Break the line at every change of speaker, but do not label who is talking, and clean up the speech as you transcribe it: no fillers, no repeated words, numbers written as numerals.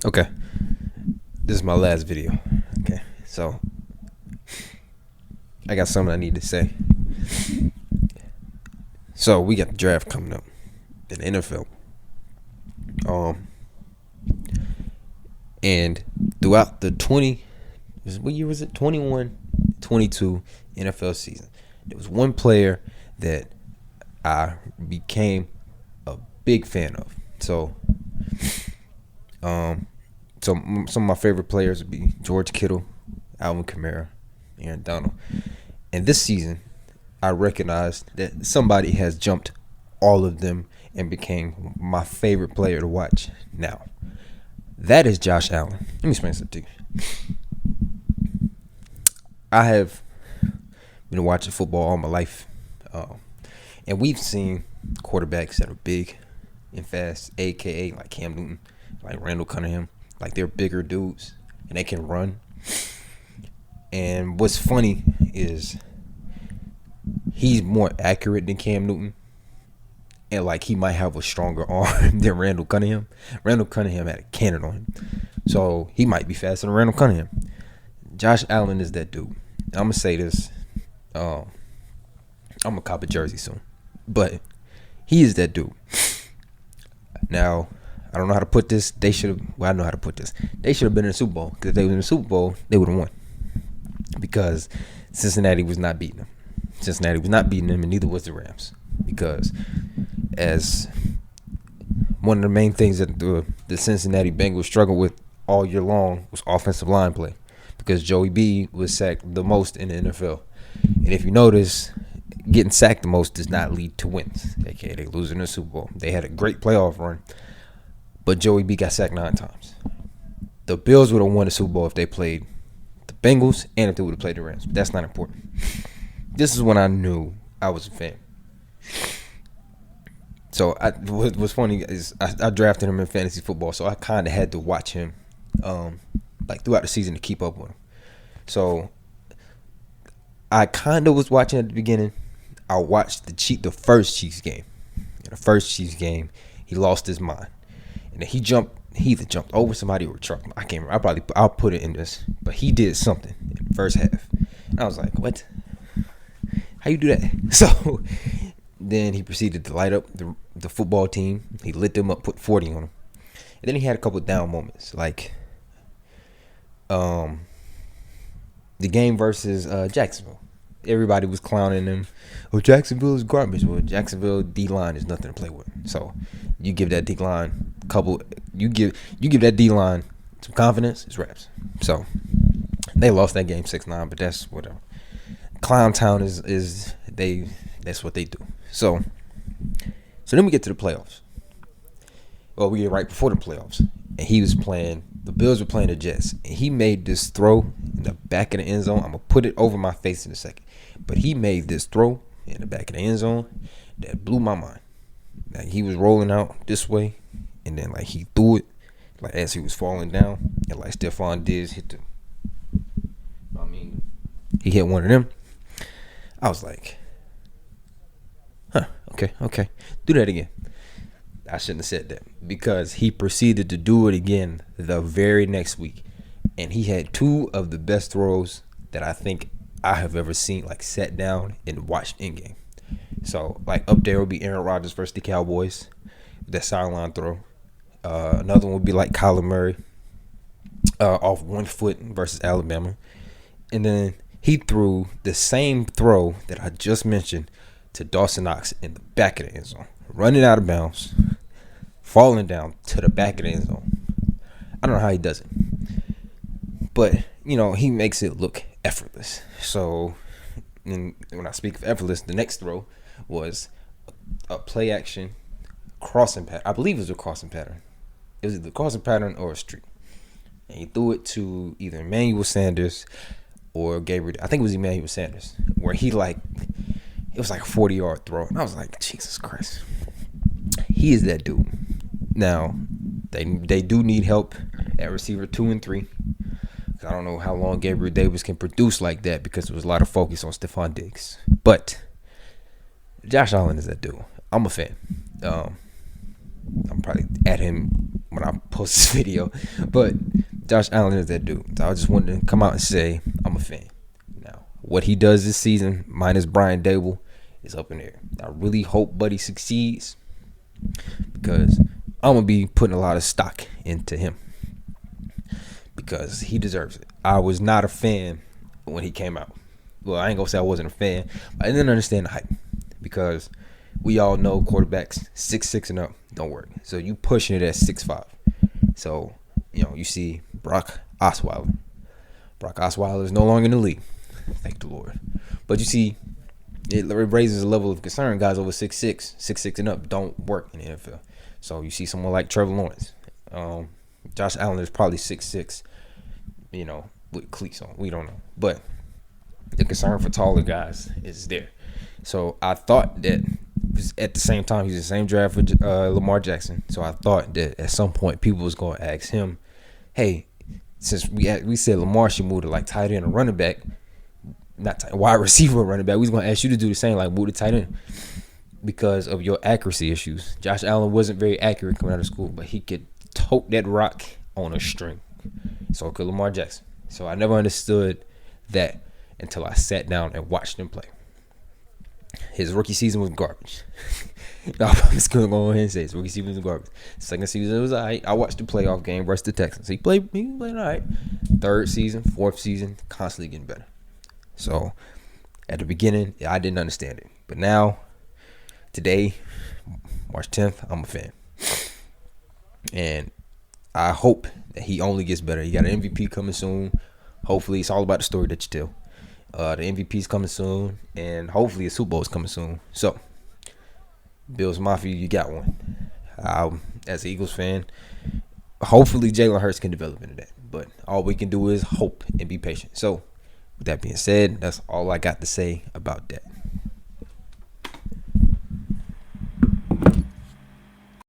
Okay, this is my last video. Okay, so I got something I need to say. So we got the draft coming up in the NFL. Um, and throughout the what year was it? 21, 22 NFL season. There was one player that I became a big fan of. Um, some of my favorite players would be George Kittle, Alvin Kamara, Aaron Donald. And this season, I recognized that somebody has jumped all of them and became my favorite player to watch now. That is Josh Allen. Let me explain something to you. I have been watching football all my life, and we've seen quarterbacks that are big and fast, aka like Cam Newton, like Randall Cunningham, like they're bigger dudes and they can run. And what's funny is he's more accurate than Cam Newton, and like he might have a stronger arm than Randall Cunningham. Randall Cunningham had a cannon on him, so he might be faster than Randall Cunningham. Josh Allen is that dude. I'm gonna say this. I'm gonna cop a jersey soon, but he is that dude. Now, I don't know how to put this. They should have. Well, I know how to put this. They should have been in the Super Bowl, because if they were in the Super Bowl, they would have won, because Cincinnati was not beating them. Cincinnati was not beating them, and neither was the Rams, because as one of the main things that the Cincinnati Bengals struggled with all year long was offensive line play, because Joey B was sacked the most in the NFL. And if you notice, getting sacked the most does not lead to wins. Okay, they losing the Super Bowl. They had a great playoff run, but Joey B got sacked 9 times. The Bills would have won the Super Bowl if they played the Bengals and if they would have played the Rams, but that's not important. This is when I knew I was a fan. So what's funny is I drafted him in fantasy football, so I kind of had to watch him like throughout the season to keep up with him. So I kind of was watching at the beginning. I watched the first Chiefs game. In the first Chiefs game, he lost his mind, and then he either jumped over somebody or a truck. I can't remember. I'll put it in this, but he did something in the first half, and I was like, what? How you do that? So then he proceeded to light up the football team. He lit them up, put 40 on them. And then he had a couple of down moments, like the game versus Jacksonville. Everybody was clowning him. Oh, Jacksonville is garbage. Well, Jacksonville D-line is nothing to play with. So you give that D-line you give that D-line some confidence, it's wraps. So they lost that game 6-9, but that's whatever. Clown Town is that's what they do. So then we get to the playoffs. Well, we get right before the playoffs, and the Bills were playing the Jets, and he made this throw in the back of the end zone. I'm gonna put it over my face in a second, but he made this throw in the back of the end zone that blew my mind. Like, he was rolling out this way, and then like he threw it like as he was falling down, and like Stephon Diggs he hit one of them. I was like, okay, do that again. I shouldn't have said that, because he proceeded to do it again the very next week, and he had 2 of the best throws that I think I have ever seen, like sat down and watched in game. So like up there would be Aaron Rodgers versus the Cowboys, that sideline throw. Another one would be like Kyler Murray off 1 foot versus Alabama, and then he threw the same throw that I just mentioned to Dawson Knox in the back of the end zone, running out of bounds, falling down to the back of the end zone. I don't know how he does it, but he makes it look effortless. So when I speak of effortless, the next throw was a play action crossing pattern. I believe it was a crossing pattern. It was either a crossing pattern or a streak, and he threw it to either Emmanuel Sanders or Gabriel. I think it was Emmanuel Sanders, where it was like a 40-yard throw. And I was like, Jesus Christ. He is that dude. Now, they do need help at receiver 2 and 3. I don't know how long Gabriel Davis can produce like that, because there was a lot of focus on Stephon Diggs. But Josh Allen is that dude. I'm a fan. I'm probably at him when I post this video. But Josh Allen is that dude. So I just wanted to come out and say I'm a fan. Now, what he does this season, minus Brian Dable, is up in the air. I really hope Buddy succeeds because I'm gonna be putting a lot of stock into him because he deserves it. I was not a fan when he came out. Well, I ain't gonna say I wasn't a fan, but I didn't understand the hype because we all know quarterbacks 6'6" and up don't work. So you pushing it at 6'5". So, you see Brock Osweiler. Brock Osweiler is no longer in the league. Thank the Lord. But you see, it raises a level of concern. Guys over 6'6", 6'6" and up don't work in the NFL. So you see someone like Trevor Lawrence. Josh Allen is probably 6'6", with cleats on. We don't know. But the concern for taller guys is there. So I thought that at the same time, he's the same draft for Lamar Jackson. So I thought that at some point people was going to ask him, hey, since we said Lamar should move to like tight end or running back, wide receiver or running back, we was going to ask you to do the same, like move to tight end because of your accuracy issues. Josh Allen wasn't very accurate coming out of school, but he could tote that rock on a string. So could Lamar Jackson. So I never understood that until I sat down and watched him play. His rookie season was garbage. I'm just going to go ahead and say his rookie season was garbage. Second season, it was all right. I watched the playoff game versus the Texans. He played all right. Third season, fourth season, constantly getting better. So at the beginning, I didn't understand it. But now, today, March 10th, I'm a fan. And I hope that he only gets better. He got an MVP coming soon. Hopefully, it's all about the story that you tell. The MVP's coming soon, and hopefully a Super Bowl is coming soon. So, Bills Mafia, you got one. As an Eagles fan, hopefully Jalen Hurts can develop into that. But all we can do is hope and be patient. So, with that being said, that's all I got to say about that.